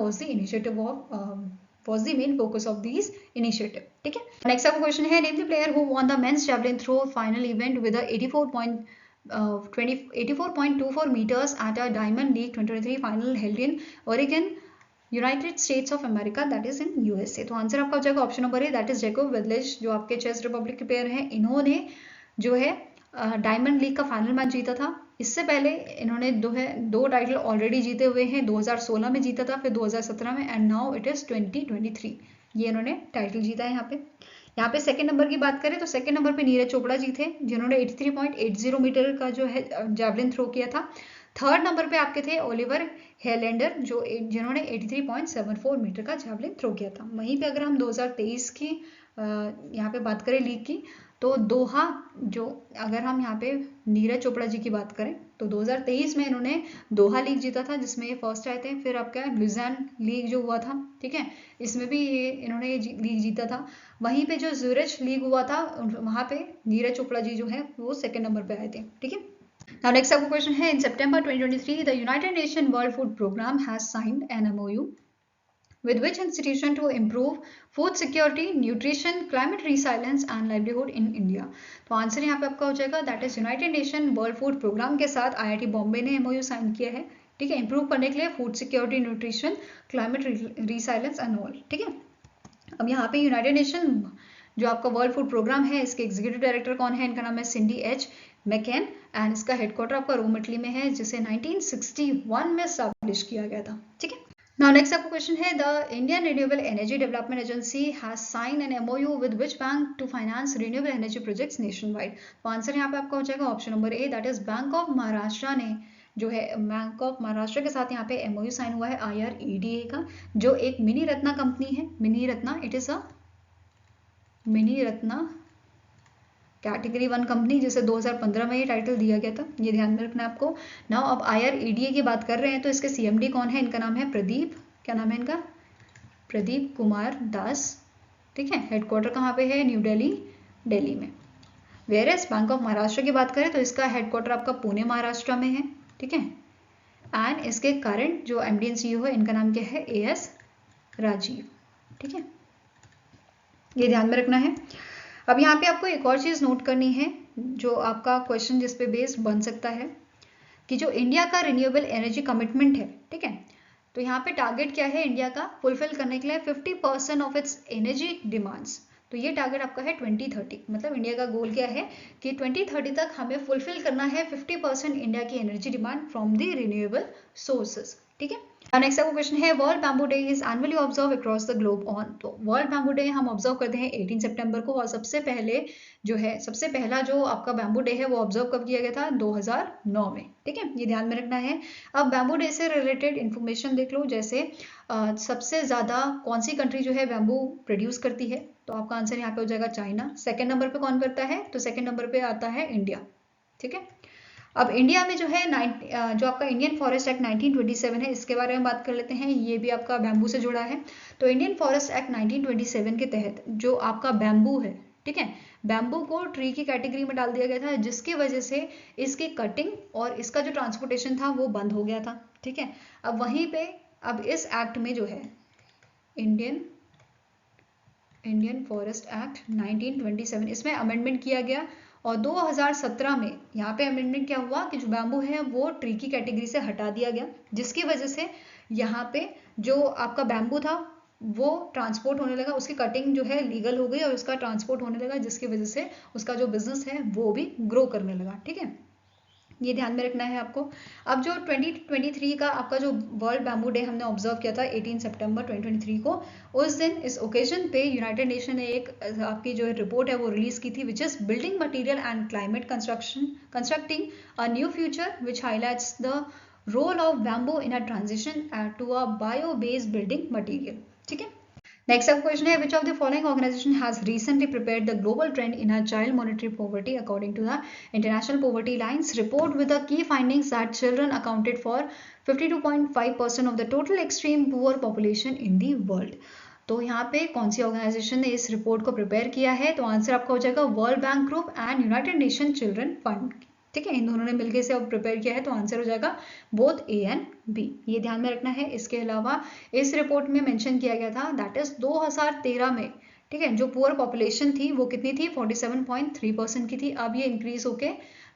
Speaker 1: was the main focus of these initiative। ठीक है, नेक्स्ट आपका क्वेश्चन है name the player who won the men's javelin throw final event with 84.24 meters at a Diamond League 2023 final held in Oregon, United States of America, that is in USA। तो answer आपका हो जाएगा option number A, that is Jakob Widlich, जो आपके chess Republic के player हैं। इन्होंने जो है डायमंड लीग का फाइनल मैच जीता था। इससे पहले इन्होंने 2 टाइटल ऑलरेडी जीते हुए हैं, 2016 में जीता था, फिर 2017 में, एंड नाउ इट इज 2023 ये इन्होंने टाइटल जीता है। यहाँ पे सेकंड नंबर की बात करें तो सेकंड नंबर पे नीरज चोपड़ा जी थे जिन्होंने 83.80 मीटर का जो है जैवलिन थ्रो किया था। थर्ड नंबर पे आपके थे ओलिवर हेलेंडर जिन्होंने 83.74 मीटर का जैवलिन थ्रो किया था। वहीं पे अगर हम 2023 की यहाँ पे बात करें लीग की, तो दोहा जो अगर हम यहाँ पे नीरज चोपड़ा जी की बात करें तो 2023 में इन्होंने दोहा लीग जीता था जिसमें ये फर्स्ट आए थे। फिर आपका लुज़ान लीग जो हुआ था, ठीक है, इसमें भी इन्होंने ये लीग जीता था। वहीं पे जो ज़ूरिच लीग हुआ था वहाँ पे नीरज चोपड़ा जी जो है वो सेकंड नंबर पे आए थे। ठीक है, नाउ नेक्स्ट आपका क्वेश्चन है in September 2023 the United Nation World Food Programme has signed an MOU with which institution to improve food security, nutrition, climate resilience and livelihood in India। तो answer यहाँ पे आपका हो जाएगा that is United Nation World Food Programme के साथ IIT Bombay ने MOU sign किया है। ठीक है, इंप्रूव करने के लिए food security, nutrition, climate resilience and all. ठीक है, अब यहाँ पे यूनाइटेड नेशन जो आपका वर्ल्ड फूड प्रोग्राम है इसके एग्जीक्यूटिव डायरेक्टर कौन है? इनका नाम है सिंडी H मैकेन एंड इसका हेडक्वार्टर आपका रोम इटली में है जिसे 1961 में स्टैब्लिश किया गया था। ठीक है, now next आपका क्वेश्चन है the Indian renewable energy development agency has sign an MOU with which bank to finance renewable energy projects nationwide. तो आंसर यहाँ पे आपका हो जाएगा option number A, that is bank of Maharashtra ने जो है बैंक ऑफ महाराष्ट्र के साथ यहाँ पे MOU साइन हुआ है IREDA का, जो एक मिनी रत्ना कंपनी है। Mini Ratna, it is a mini Ratna category 1 company जिसे 2015 में ये टाइटल दिया गया था, ये ध्यान में रखना है आपको। नाउ अब IREDA की बात कर रहे हैं तो इसके CMD कौन है? इनका नाम है प्रदीप, क्या नाम है इनका? प्रदीप कुमार दास। ठीक है, हेडक्वार्टर कहाँ पे है? न्यू दिल्ली में। Whereas bank of Maharashtra की बात करें तो इसका हेडक्वार्टर आपका पुणे महाराष्ट्र में है। ठीक है, एंड इसके करंट जो MD and CEO है इनका नाम क्या है? AS राजीव। ठीक है, ये ध्यान में रखना है। अब यहाँ पे आपको एक और चीज नोट करनी है जो आपका क्वेश्चन जिस पे बेस्ड बन सकता है कि जो इंडिया का रिन्यूएबल एनर्जी कमिटमेंट है, ठीक है, तो यहाँ पे टारगेट क्या है इंडिया का फुलफिल करने के लिए 50% ऑफ इट्स एनर्जी डिमांड्स। तो ये टारगेट आपका है 2030, मतलब इंडिया का गोल क्या है कि 2030 तक हमें फुलफिल करना है 50% इंडिया की energy demand from the renewable sources, ठीक है। नेक्स्ट आपका क्वेश्चन है world bamboo day is annually observe across the globe on. तो वर्ल्ड बैम्बू डे हम ऑब्जर्व करते हैं 18 सितंबर को, और सबसे पहला जो आपका बैम्बू डे है वो ऑब्जर्व कब किया गया था, 2009 में, ठीक है, ये ध्यान में रखना है। अब बैम्बू डे से रिलेटेड इन्फॉर्मेशन देख लो, जैसे सबसे ज़्यादा कौन सी कंट्री जो है बैम्बू प्रोड्यूस करती है, तो आपका आंसर यहाँ पे हो जाएगा चाइना। सेकेंड नंबर पे कौन करता है, तो सेकेंड नंबर पे आता है इंडिया, ठीक है। अब इंडिया में जो है जो आपका इंडियन फॉरेस्ट एक्ट 1927 है, इसके बारे में बात कर लेते हैं, ये भी आपका बैम्बू से जुड़ा है। तो इंडियन फॉरेस्ट एक्ट 1927 के तहत जो आपका बैम्बू है, ठीक है, बैम्बू को ट्री की कैटेगरी में डाल दिया गया था, जिसकी वजह से इसकी कटिंग और इसका जो ट्रांसपोर्टेशन था वो बंद हो गया था, ठीक है। अब वहीं पे अब इस एक्ट में जो है इंडियन फॉरेस्ट एक्ट 1927, इसमें अमेंडमेंट किया गया, और 2017 में यहाँ पे अमेंडमेंट क्या हुआ कि जो बैम्बू है वो ट्री की कैटेगरी से हटा दिया गया, जिसकी वजह से यहाँ पे जो आपका बैम्बू था वो ट्रांसपोर्ट होने लगा, उसकी कटिंग जो है लीगल हो गई और उसका ट्रांसपोर्ट होने लगा, जिसकी वजह से उसका जो बिजनेस है वो भी ग्रो करने लगा, ठीक है, ये ध्यान में रखना है आपको। अब जो 2023 का आपका जो वर्ल्ड बैम्बू डे हमने ऑब्जर्व किया था 18 सितंबर 2023 को, उस दिन इस ओकेजन पे यूनाइटेड नेशन ने एक आपकी जो रिपोर्ट है वो रिलीज की थी, which is building material and climate constructing a new future which highlights the role of bamboo in a transition to a bio based building material, ठीक है। नेक्स्ट अब क्वेश्चन है, which of the following organization has recently prepared the global trend in a child monetary poverty according to the International Poverty Lines report with the key findings that children accounted for 52.5% of the total extreme poor population in the world। तो यहाँ पे कौन सी organisation ने इस report को prepare किया है, तो आंसर आपका हो जाएगा world bank group and United nation children fund, ठीक है, इन दोनों ने मिलकर इसे प्रिपेयर किया है, तो आंसर हो जाएगा बोथ ए एंड बी, ये ध्यान में रखना है। इसके अलावा इस रिपोर्ट में मेंशन किया गया था दैट इज 2013 में, ठीक है, जो पुअर पॉपुलेशन थी वो कितनी थी, 47.3% की थी, अब ये इंक्रीज होके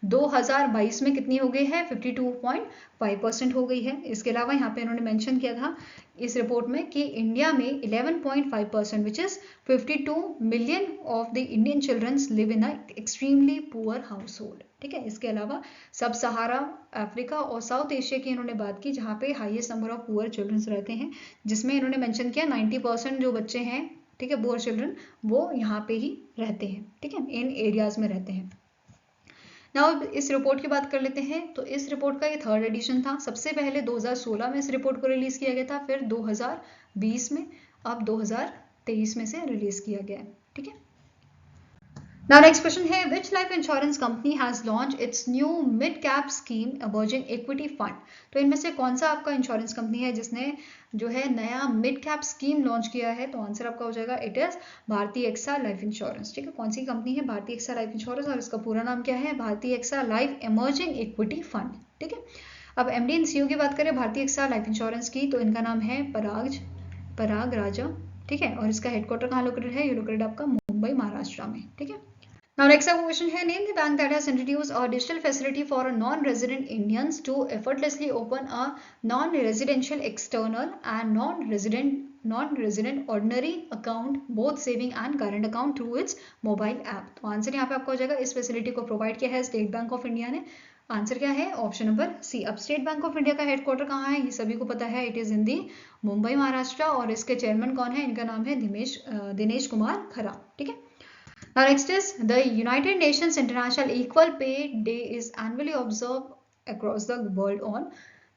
Speaker 1: 2022 में कितनी हो गई है, 52.5% हो गई है। इसके अलावा यहाँ पे इन्होंने मेंशन किया था इस रिपोर्ट में कि इंडिया में 11.5% which is 52 million of the Indian childrens live in a extremely poor household, ठीक है। इसके अलावा सब सहारा अफ्रीका और साउथ एशिया की इन्होंने बात की, जहाँ पे highest number of poor childrens रहते हैं, जिसमें इन्होंने मेंशन किया 90% जो बच्चे हैं, ठीक है, पुअर चिल्ड्रन, वो यहाँ पे ही रहते हैं, ठीक है, इन एरियाज में रहते हैं। नाउ इस रिपोर्ट की बात कर लेते हैं, तो इस रिपोर्ट का ये थर्ड एडिशन था, सबसे पहले 2016 में इस रिपोर्ट को रिलीज किया गया था, फिर 2020 में, अब 2023 में से रिलीज किया गया है, ठीक है। Now next question है, which life insurance company has launched its new mid cap scheme emerging equity fund। तो इनमें से कौन सा आपका इंश्योरेंस कंपनी है जिसने जो है नया मिड कैप स्कीम लॉन्च किया है, तो आंसर आपका हो जाएगा इट इज भारतीय एक्सा लाइफ इंश्योरेंस, ठीक है। कौन सी कंपनी है, भारतीय एक्सा लाइफ इंश्योरेंस, और इसका पूरा नाम क्या है, Bhartiya AXA life emerging equity fund, ठीक है। अब एमडी एंड सीईओ की बात करें भारतीय एक्सा लाइफ इंश्योरेंस की, तो इनका नाम है पराग राजा, ठीक है, और इसका हेडक्वार्टर कहाँ लोकेटेड है, ये लोकेटेड आपका मुंबई महाराष्ट्र में, ठीक है। Now next up question है, name the bank that has introduced a digital facility for non-resident Indians to effortlessly open a non-residential external and non-resident ordinary account, both saving and current account through its mobile app। तो answer यहाँ पे आपका हो जाएगा, इस facility को provide किया है स्टेट बैंक ऑफ इंडिया ने, आंसर क्या है, ऑप्शन नंबर सी। अब स्टेट बैंक ऑफ इंडिया का हेडक्वार्टर कहाँ है, ये सभी को पता है, इट इज इन दी मुंबई महाराष्ट्र, और इसके चेयरमैन कौन है, इनका नाम है दिनेश कुमार खरा, ठीक है। Now next is the United Nations International Equal Pay Day is annually observed across the world on।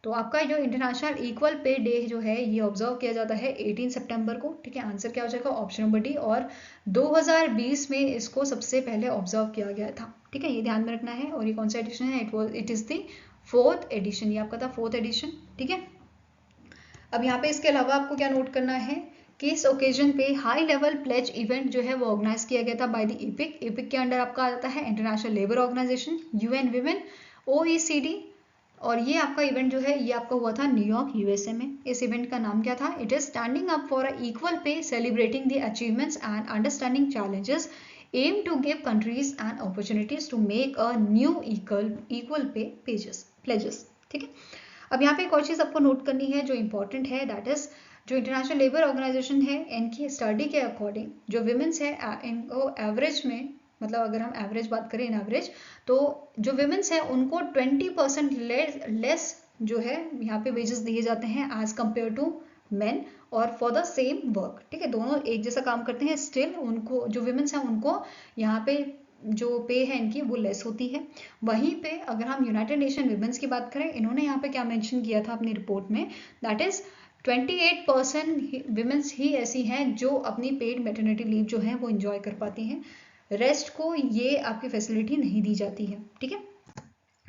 Speaker 1: तो आपका जो इंटरनेशनल इक्वल पे डे जो है ये ऑब्जर्व किया जाता है 18 सितंबर को, ठीक है, आंसर क्या हो जाएगा, ऑप्शन नंबर डी, और 2020 में इसको सबसे पहले ऑब्जर्व किया गया था, ठीक है, ये ध्यान में रखना है। और ये कौन सा एडिशन है, it is the 4th addition, ये आपका था 4th एडिशन, ठीक है। अब यहाँ पे इसके अलावा आपको क्या नोट करना है कि इस ओकेजन पे हाई लेवल प्लेज इवेंट जो है वो ऑर्गेनाइज किया गया था बाय द इपिक के अंडर आपका आता है international labour organisation, UN women, OECD, और ये आपका इवेंट जो है ये आपका हुआ था न्यूयॉर्क यूएसए में। इस इवेंट का नाम क्या था, it is standing up for a equal pay celebrating the achievements and understanding challenges aim to give countries and opportunities to make a new equal pay pledges। ठीक है, अब यहाँ पे एक और चीज़ आपको नोट करनी है जो इम्पोर्टेंट है, दैट इज जो इंटरनेशनल लेबर ऑर्गेनाइजेशन है इनकी स्टडी के अकॉर्डिंग जो विमेंस है इनको एवरेज में, मतलब अगर हम एवरेज बात करें इन एवरेज, तो जो विमेंस है उनको 20% लेस जो है यहाँ पे वेजेस दिए जाते हैं एज कम्पेयर टू मेन और फॉर द सेम वर्क। ठीक है, दोनों एक जैसा काम करते हैं, स्टिल उनको जो विमेंस हैं उनको यहाँ पे जो पे है इनकी वो लेस होती है। वहीं पे अगर हम यूनाइटेड नेशन विमेंस की बात करें, इन्होंने यहाँ पे क्या मेंशन किया था अपनी रिपोर्ट में, दैट इज 28% विमेंस ही ऐसी हैं जो अपनी पेड मैटरनिटी लीव जो है वो इंजॉय कर पाती हैं, रेस्ट को ये आपकी फैसिलिटी नहीं दी जाती है। ठीक है,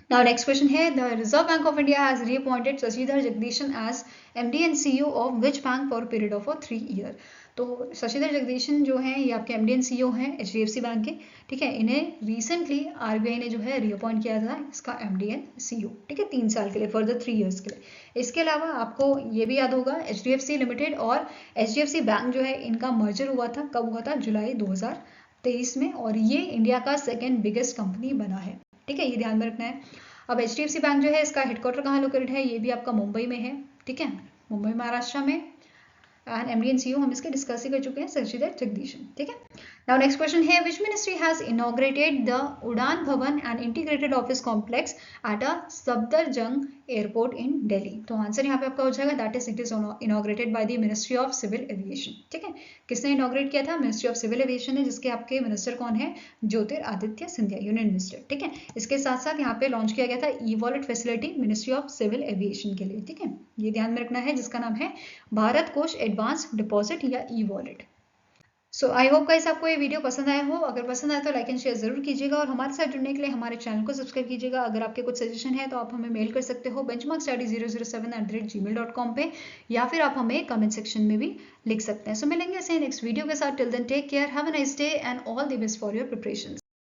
Speaker 1: Now next question है, the Reserve Bank of India has reappointed Shashidhar Jagdishan as MD and CEO of which bank for a period of 3 years। तो शशिधर जगदीशन जो हैं ये आपके MD and CEO हैं HDFC बैंक के। ठीक है, इन्हें रिसेंटली RBI ने जो है रीअपॉइंट किया था इसका MD and CEO। ठीक है, 3 साल के लिए, फर्दर 3 years के लिए। इसके अलावा आपको ये भी याद होगा HDFC लिमिटेड और HDFC बैंक जो है इनका मर्जर हुआ था, कब हुआ था? जुलाई 2023 में, और ये इंडिया का सेकेंड बिगेस्ट कंपनी बना है। ठीक है, ये ध्यान में रखना है। अब HDFC बैंक जो है इसका हेडक्वार्टर कहाँ लोकेटेड है? ये भी आपका मुंबई में है। ठीक है, मुंबई महाराष्ट्र में, एंड MD and CEO हम इसके डिस्कस ही कर चुके हैं, शशिधर जगदीशन। ठीक है, नाउ नेक्स्ट क्वेश्चन है, which ministry has inaugurated the Udan Bhawan and integrated office complex at a Safdarjung airport in Delhi? तो आंसर यहाँ पे आपका हो जाएगा, that is it is inaugurated by the ministry of civil aviation. ठीक है, किसने इनॉग्रेट किया था? मिनिस्ट्री ऑफ सिविल एविएशन है, जिसके आपके मिनिस्टर कौन है? Jyotiraditya Scindia, union minister. ठीक है, इसके साथ साथ यहाँ पे लॉन्च किया गया था e wallet facility ministry of civil aviation के लिए। ठीक है, ये ध्यान में रखना है, जिसका नाम है भारत कोष एडवांस डिपॉजिट या e wallet. So I hope guys आपको ये वीडियो पसंद आया हो। अगर पसंद आया तो लाइक एंड शेयर जरूर कीजिएगा और हमारे साथ जुड़ने के लिए हमारे चैनल को सब्सक्राइब कीजिएगा। अगर आपके कुछ सजेशन है तो आप हमें मेल कर सकते हो benchmarkstudy007@gmail.com पे, या फिर आप हमें कमेंट सेक्शन में भी लिख सकते हैं। सो मिलेंगे ऐसे नेक्स्ट वीडियो के साथ। Till then take care, have a nice day and all the best for your preparations.